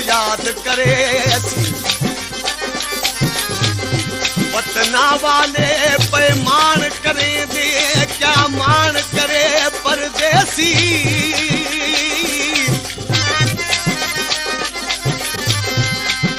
याद करे वतना वाले पैमान करे दे क्या मान करे परदेसी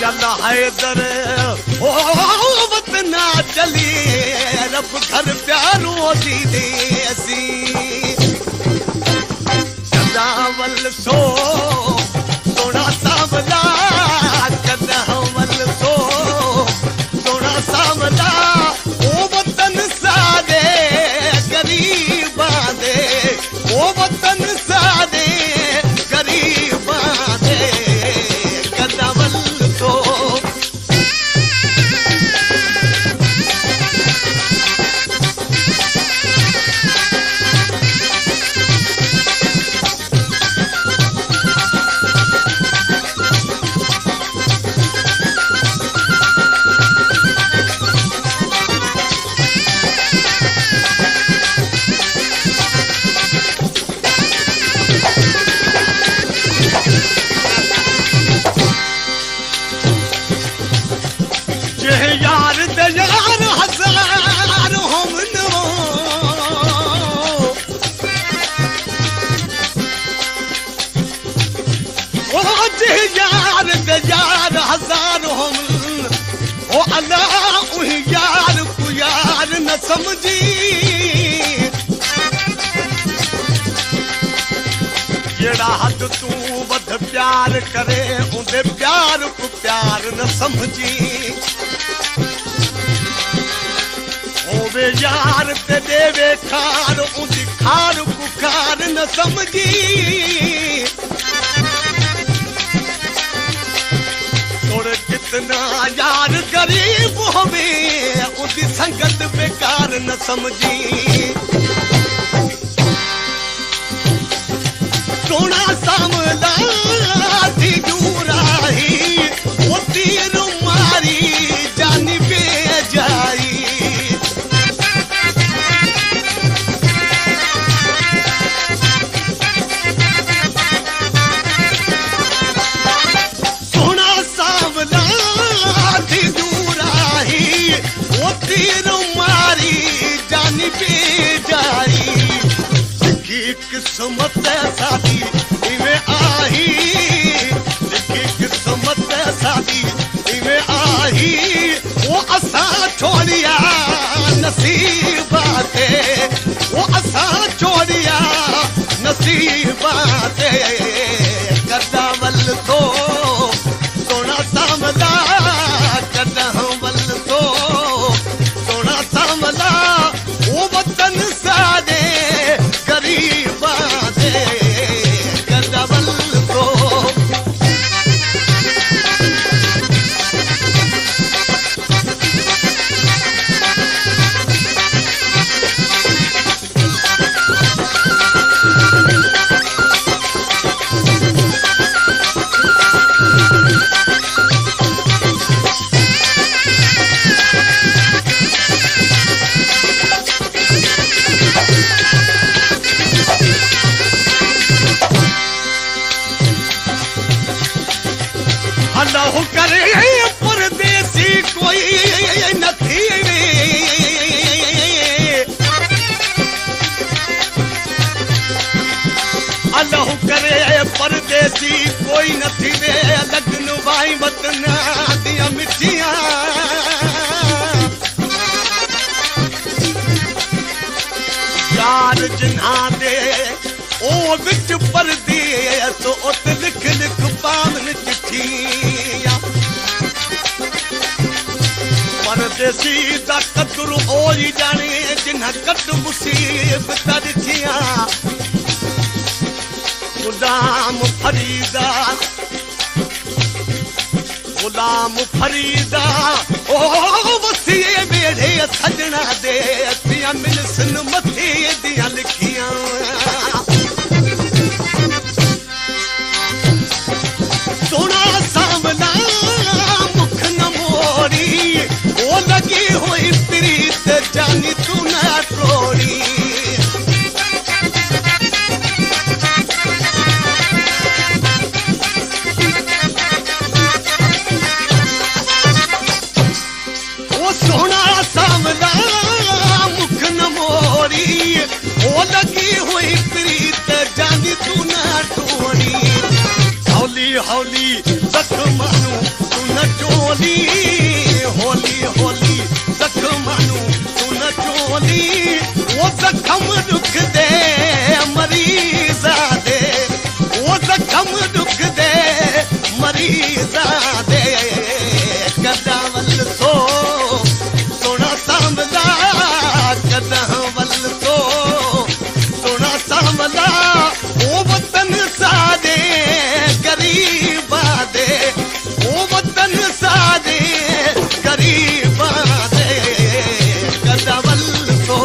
चल हैदर ओ वतना चली रब घर प्यारो दी देसी चंदावल सो सोना सावला कदहवल सो सोना सावला ओ वतन सादे गरीबा दे ओ वतन सादे गरीबा दे कदहवल सो समझी जेड़ा हद तू वध प्यार करे उनके प्यार को प्यार न समझी होवे यार ते देवे खार उनकी खार को खार न समझी थोड़े कितना यार गरीब होवे उनकी संगत बेकार न समझी सोना सामला थी दूराही वो तीर मारी जानी बेजाई सोना सामला थी दूराही वो तीर मारी जानी बेजाई की किस्मत साथी इवे आई किस्मत साथी इवे आई वो असा छोड़िया नसीबाते वो असा छोड़िया नसीबाते कदावल तो सोना सामला कदावल तो सोना सामला वो वतन सादे गरीबा दे कदावल तो अल्लाह करे परदेसी कोई नथी अल्लाह करे परदेसी कोई नथी वे लगन भाई वतन दिया मिठिया यार जिन्हा दे ओ विच परदेस उत लिख लिख पावन चिट्ठियां परदेसी दा कदर ओ ही जाने जिन्हा कट मुसीबत दिखियां गुलाम फरीदा गुलाम फरीदा ओ वसीए बेड़े सजना दे दिया मिलसन मथे दिया लिखियां सोना सामना मुख न मोड़ी ओ लगी हुई प्रीत जानी तू न तोड़ी सोना सामना मुख न मोरी ओ लगी हुई प्रीत जानी तू न टोरी हौली हौली जख्मानू तू न चोली होली होली जख्मानू तू न चोली वो जख्म दुख दे मरीजा दे वो जख्म दुख दे मरीजा दे कदावल सो सोना सामला कदावल तो सोना सामला ओ वतन सादे गरीबा दे ओ वतन सादे गरीबा दे कदावल तो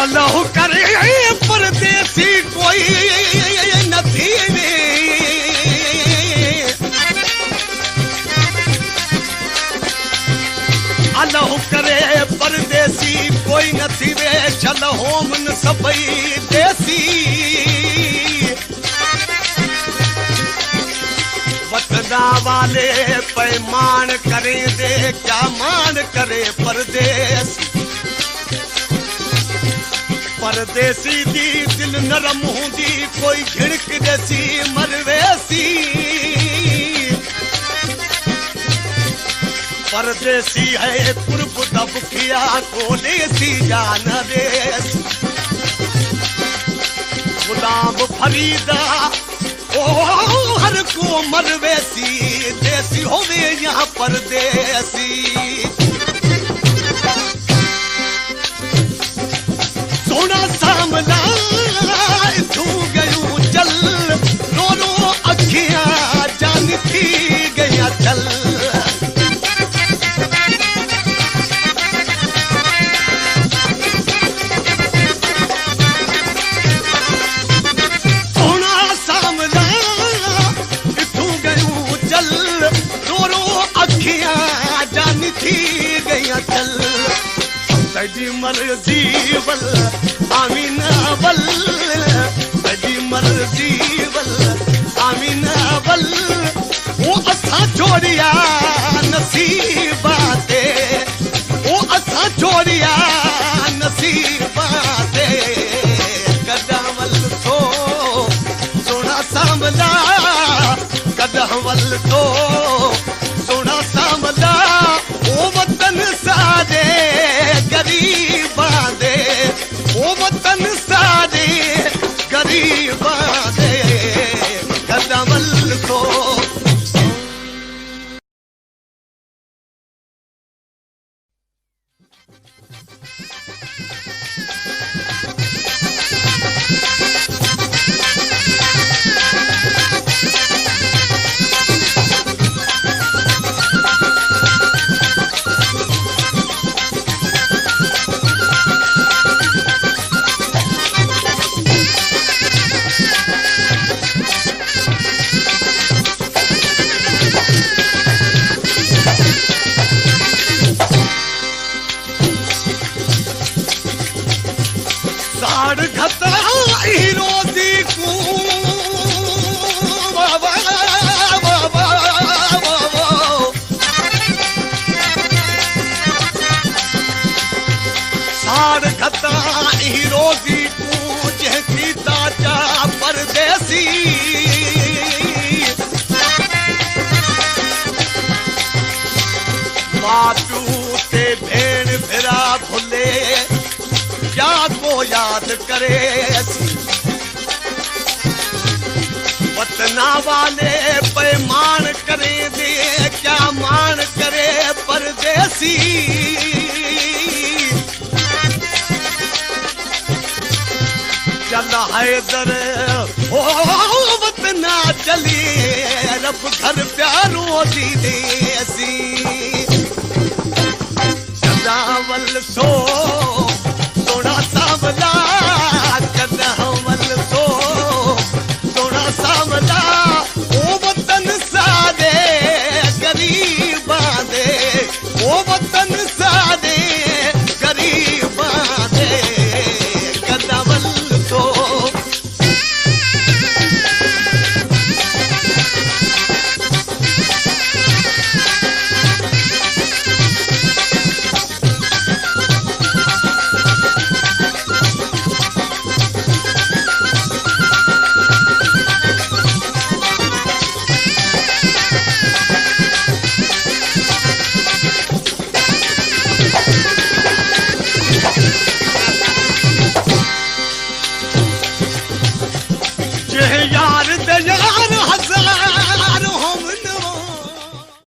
अल्लाह करे परदेसी कोई नथी वे अल्लाह करे परदेसी कोई नथी वे चल होमन सबई देसी वतना वाले पैमान करे दे क्या मान करे परदेसी परदेसी दी दिल नरम होंदी कोई घिड़क देसी मरवेसी परदेसी है कुर्ब दबकिया को देसी जान देस गुलाम फरीदा ओ हर को मरवेसी देसी होवे यहाँ परदेसी सोना सामना तू गयूं चल रो रो अखियां जान थी गया चल सोना सामना तू गयूं चल रो रो अखियां जान थी गया चल सजी मर्जी बल आमीना बल सजी मर्जी बल आमीना बल वो असा जोड़िया नसीबाते वो असा जोड़िया नसीबाते कदावल तो सोना सामला कदावल तो सोना सामला ओ वतन सादे गरीबा दे ओ वतन सादे गरीबा दे कदावल तो परदेसी पियो ते भेण भेरा भुले क्या को याद करे वतना वाले पैमान करे दे क्या मान करे परदेसी चल हैदर ओ वतना चली रब घर प्यारो दी देसी चलावल सो सोना सावला चलावल सो सोना सावला ओ वतन सादे गरीबा दे ओ वतन सादे गरीबा दे चलावल सो